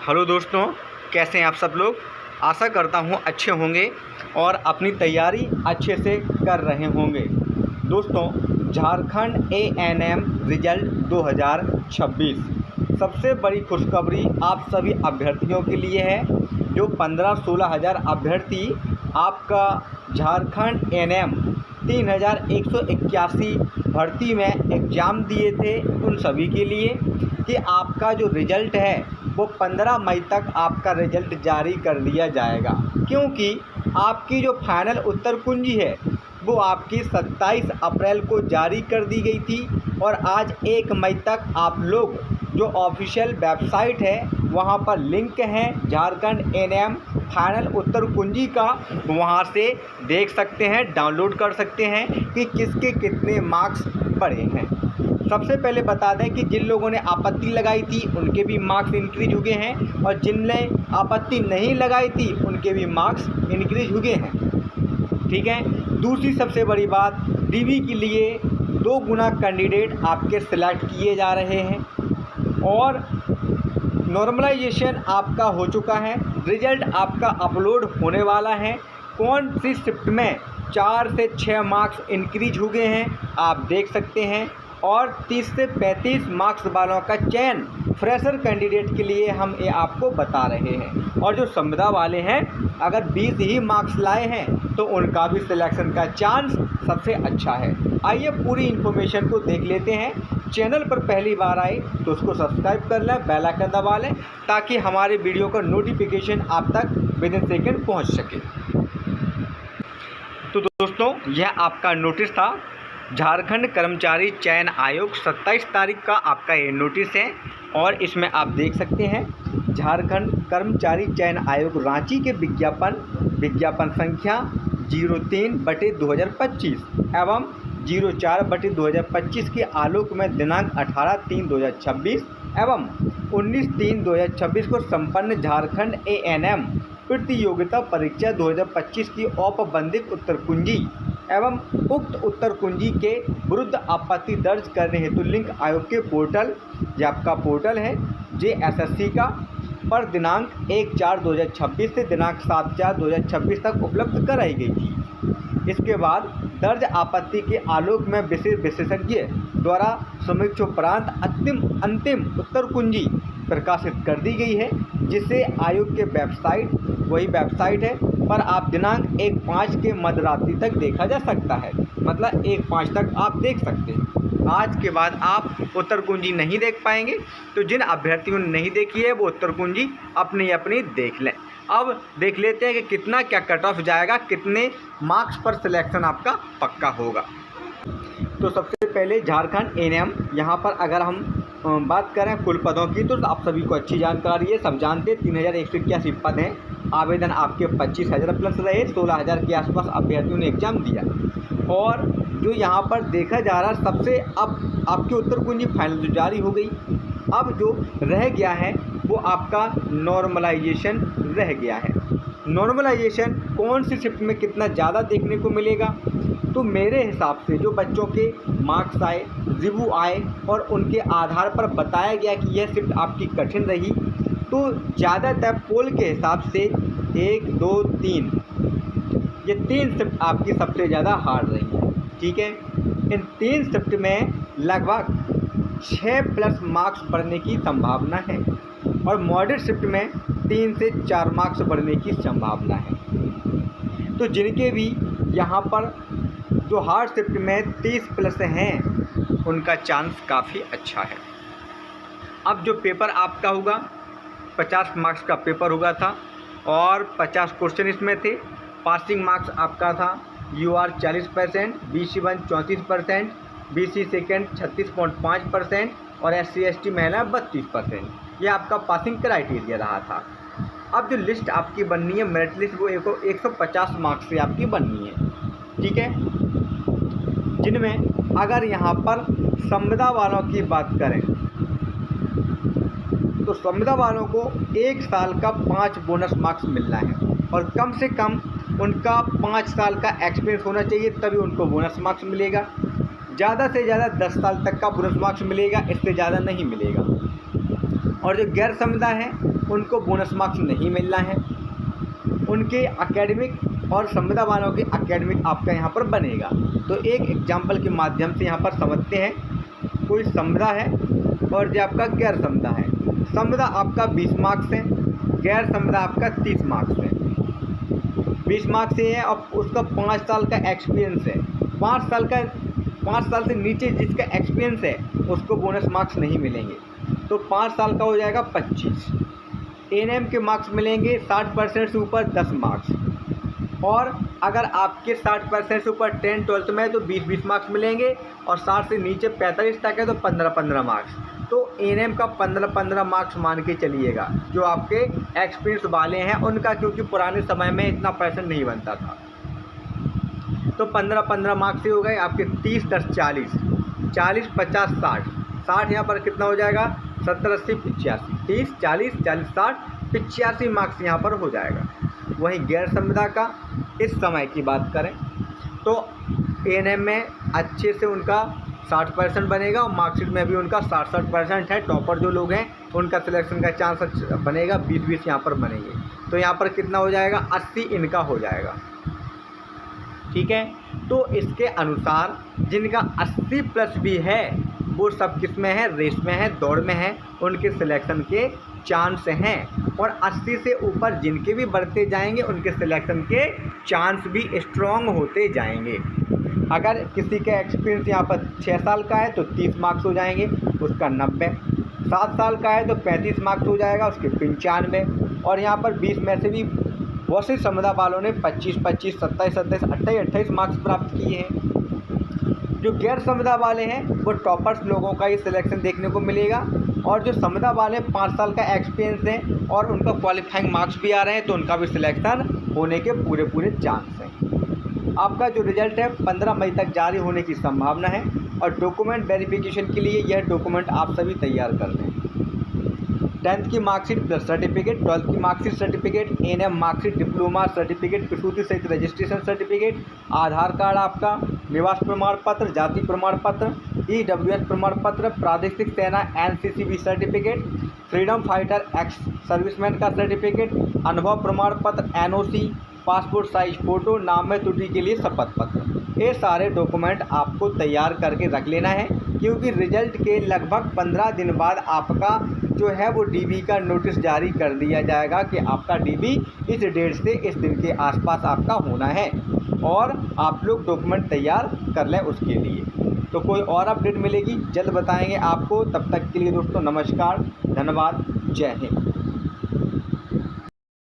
Hello दोस्तों, कैसे हैं आप सब लोग। आशा करता हूं अच्छे होंगे और अपनी तैयारी अच्छे से कर रहे होंगे। दोस्तों, झारखंड एएनएम रिजल्ट 2026 सबसे बड़ी खुशखबरी आप सभी अभ्यर्थियों के लिए है। जो 15-16 हज़ार अभ्यर्थी आपका झारखंड एएनएम 3181 भर्ती में एग्ज़ाम दिए थे, उन सभी के लिए कि आपका जो रिज़ल्ट है वो 15 मई तक आपका रिज़ल्ट जारी कर दिया जाएगा। क्योंकि आपकी जो फाइनल उत्तर कुंजी है वो आपकी 27 अप्रैल को जारी कर दी गई थी और आज 1 मई तक आप लोग जो ऑफिशियल वेबसाइट है वहां पर लिंक है झारखंड एएनएम फाइनल उत्तर कुंजी का, वहां से देख सकते हैं, डाउनलोड कर सकते हैं कि किसके कितने मार्क्स पड़े हैं। सबसे पहले बता दें कि जिन लोगों ने आपत्ति लगाई थी उनके भी मार्क्स इंक्रीज हुए हैं और जिनने आपत्ति नहीं लगाई थी उनके भी मार्क्स इंक्रीज हुए हैं। ठीक है। दूसरी सबसे बड़ी बात, डीवी के लिए 2 गुना कैंडिडेट आपके सिलेक्ट किए जा रहे हैं और नॉर्मलाइजेशन आपका हो चुका है। रिजल्ट आपका अपलोड होने वाला है। कौन सी शिफ्ट में 4 से 6 मार्क्स इंक्रीज हुए हैं आप देख सकते हैं और 30 से 35 मार्क्स वालों का चयन फ्रेशर कैंडिडेट के लिए हम ये आपको बता रहे हैं। और जो संविदा वाले हैं अगर 20 ही मार्क्स लाए हैं तो उनका भी सिलेक्शन का चांस सबसे अच्छा है। आइए पूरी इन्फॉर्मेशन को देख लेते हैं। चैनल पर पहली बार आए तो उसको सब्सक्राइब कर लें, बेल आइकन दबा लें ताकि हमारे वीडियो का नोटिफिकेशन आप तक विद इन सेकेंड पहुँच सके। तो दोस्तों, यह आपका नोटिस था। झारखंड कर्मचारी चयन आयोग 27 तारीख का आपका ये नोटिस है और इसमें आप देख सकते हैं झारखंड कर्मचारी चयन आयोग रांची के विज्ञापन संख्या 03/2025 एवं 04/2025 के आलोक में दिनांक 18/3/2026 एवं 19/3/2026 को संपन्न झारखंड एएनएम प्रतियोगिता परीक्षा 2025 की औपबंधिक उत्तर कुंजी एवं उक्त उत्तर कुंजी के विरुद्ध आपत्ति दर्ज करने हेतु लिंक आयोग के पोर्टल, ये आपका पोर्टल है JSSC का, पर दिनांक 1/4/2026 से दिनांक 7/4/2026 तक उपलब्ध कराई गई थी। इसके बाद दर्ज आपत्ति के आलोक में विशेष विशेषज्ञ द्वारा समीक्षोपरांत अंतिम उत्तर कुंजी प्रकाशित कर दी गई है, जिसे आयोग के वेबसाइट, वही वेबसाइट है पर आप दिनांक 1/5 के मध्यरात्रि तक देखा जा सकता है। मतलब 1/5 तक आप देख सकते हैं। आज के बाद आप उत्तर कुंजी नहीं देख पाएंगे, तो जिन अभ्यर्थियों ने नहीं देखी है वो उत्तर कुंजी अपनी देख लें। अब देख लेते हैं कि कितना क्या कट ऑफ जाएगा, कितने मार्क्स पर सिलेक्शन आपका पक्का होगा। तो सबसे पहले झारखंड एएनएम, यहाँ पर अगर हम बात करें कुल पदों की तो आप सभी को अच्छी जानकारी है, सब जानते हैं 3181 पद हैं। आवेदन आपके 25,000 प्लस रहे, 16,000 के आसपास अभ्यर्थियों ने एग्जाम दिया। और जो यहाँ पर देखा जा रहा है सबसे, अब आपकी उत्तर कुंजी फाइनल जो जारी हो गई, अब जो रह गया है वो आपका नॉर्मलाइजेशन रह गया है। नॉर्मलाइजेशन कौन सी शिफ्ट में कितना ज़्यादा देखने को मिलेगा, तो मेरे हिसाब से जो बच्चों के मार्क्स आए, रिव्यू आए और उनके आधार पर बताया गया कि यह शिफ्ट आपकी कठिन रही, तो ज़्यादातर पोल के हिसाब से 1, 2, 3 ये 3 शिफ्ट आपकी सबसे ज़्यादा हार्ड रही है। ठीक है। इन 3 शिफ्ट में लगभग 6+ मार्क्स बढ़ने की संभावना है और मॉडरेट शिफ्ट में 3 से 4 मार्क्स बढ़ने की संभावना है। तो जिनके भी यहाँ पर जो हार्ड शिफ्ट में 30+ हैं उनका चांस काफ़ी अच्छा है। अब जो पेपर आपका होगा 50 मार्क्स का पेपर होगा था और 50 क्वेश्चन इसमें थे। पासिंग मार्क्स आपका था UR 40%, BC1 34%, BC सेकेंड 36.5% और SC/ST महिला 32%। यह आपका पासिंग क्राइटेरिया रहा था। अब जो लिस्ट आपकी बननी है, मेरिट लिस्ट, वो 150 मार्क्स से आपकी बननी है। ठीक है। जिनमें अगर यहाँ पर संविदा वालों की बात करें तो संविदा वालों को 1 साल का 5 बोनस मार्क्स मिलना है और कम से कम उनका 5 साल का एक्सपीरियंस होना चाहिए, तभी उनको बोनस मार्क्स मिलेगा। ज़्यादा से ज़्यादा 10 साल तक का बोनस मार्क्स मिलेगा, इससे ज़्यादा नहीं मिलेगा। और जो गैर संविदा है उनको बोनस मार्क्स नहीं मिलना है। उनके एकेडमिक और संविदा वालों के एकेडमिक आपका यहाँ पर बनेगा। तो एक एग्जाम्पल के माध्यम से यहाँ पर समझते हैं। कोई संविदा है और जो आपका गैर संविदा है। संविदा आपका 20 मार्क्स है, गैर संविदा आपका 30 मार्क्स है। 20 मार्क्स ये है और उसका 5 साल का एक्सपीरियंस है। 5 साल से नीचे जिसका एक्सपीरियंस है उसको बोनस मार्क्स नहीं मिलेंगे। तो 5 साल का हो जाएगा 25। एएनएम के मार्क्स मिलेंगे 60% से ऊपर 10 मार्क्स, और अगर आपके 60% से ऊपर 10-12 में है तो 20-20 मार्क्स मिलेंगे, और 60 से नीचे 45 तक है तो 15-15 मार्क्स। तो एएनएम का 15-15 मार्क्स मान के चलिएगा जो आपके एक्सपीरियंस वाले हैं उनका, क्योंकि पुराने समय में इतना परसेंट नहीं बनता था। तो 15-15 मार्क्स ही हो गए आपके। 30, 10, 40, 40, 50, 60, 60 यहाँ पर कितना हो जाएगा 70, 80, 85, 30, 40, 40, 60, 85 मार्क्स यहाँ पर हो जाएगा। वहीं गैर संविदा का इस समय की बात करें तो एएनएम में अच्छे से उनका 60% बनेगा, और मार्कशीट में भी उनका 60% है। टॉपर जो लोग हैं उनका सिलेक्शन का चांस बनेगा, 20-20 यहाँ पर बनेंगे। तो यहाँ पर कितना हो जाएगा 80 इनका हो जाएगा। ठीक है, तो इसके अनुसार जिनका 80+ भी है वो सब किस में है, रेस में है, दौड़ में है, उनके सिलेक्शन के चांस हैं। और 80 से ऊपर जिनके भी बढ़ते जाएंगे उनके सिलेक्शन के चांस भी स्ट्रॉन्ग होते जाएंगे। अगर किसी का एक्सपीरियंस यहाँ पर 6 साल का है तो 30 मार्क्स हो जाएंगे, उसका 90। 7 साल का है तो 35 मार्क्स हो जाएगा, उसके 95। और यहाँ पर 20 में से भी बहुत सी संविदा वालों ने 25-25, 27-27, 28-28 मार्क्स प्राप्त किए हैं। जो गैर संविदा वाले हैं वो टॉपर्स लोगों का ही सिलेक्शन देखने को मिलेगा, और जो संविदा वाले 5 साल का एक्सपीरियंस हैं और उनका क्वालिफाइंग मार्क्स भी आ रहे हैं तो उनका भी सिलेक्शन होने के पूरे चांस हैं। आपका जो रिजल्ट है 15 मई तक जारी होने की संभावना है, और डॉक्यूमेंट वेरिफिकेशन के लिए यह डॉक्यूमेंट आप सभी तैयार कर लें। 10th की मार्कशीट प्लस सर्टिफिकेट, 12th की marksheet certificate, ANM marksheet, diploma certificate, प्रसूति सहित रजिस्ट्रेशन सर्टिफिकेट, आधार कार्ड आपका, निवास प्रमाण पत्र, जाति प्रमाण पत्र, ईडब्ल्यूएस प्रमाण पत्र, प्रादेशिक सेना NCCB certificate, freedom fighter ex serviceman का सर्टिफिकेट, अनुभव प्रमाण पत्र, एनओसी, पासपोर्ट साइज फ़ोटो, नाम में त्रुटि के लिए शपथ पत्र। ये सारे डॉक्यूमेंट आपको तैयार करके रख लेना है, क्योंकि रिजल्ट के लगभग 15 दिन बाद आपका जो है वो डीबी का नोटिस जारी कर दिया जाएगा कि आपका डीबी इस डेट से इस दिन के आसपास आपका होना है, और आप लोग डॉक्यूमेंट तैयार कर लें उसके लिए। तो कोई और अपडेट मिलेगी जल्द बताएंगे आपको। तब तक के लिए दोस्तों नमस्कार, धन्यवाद, जय हिंद।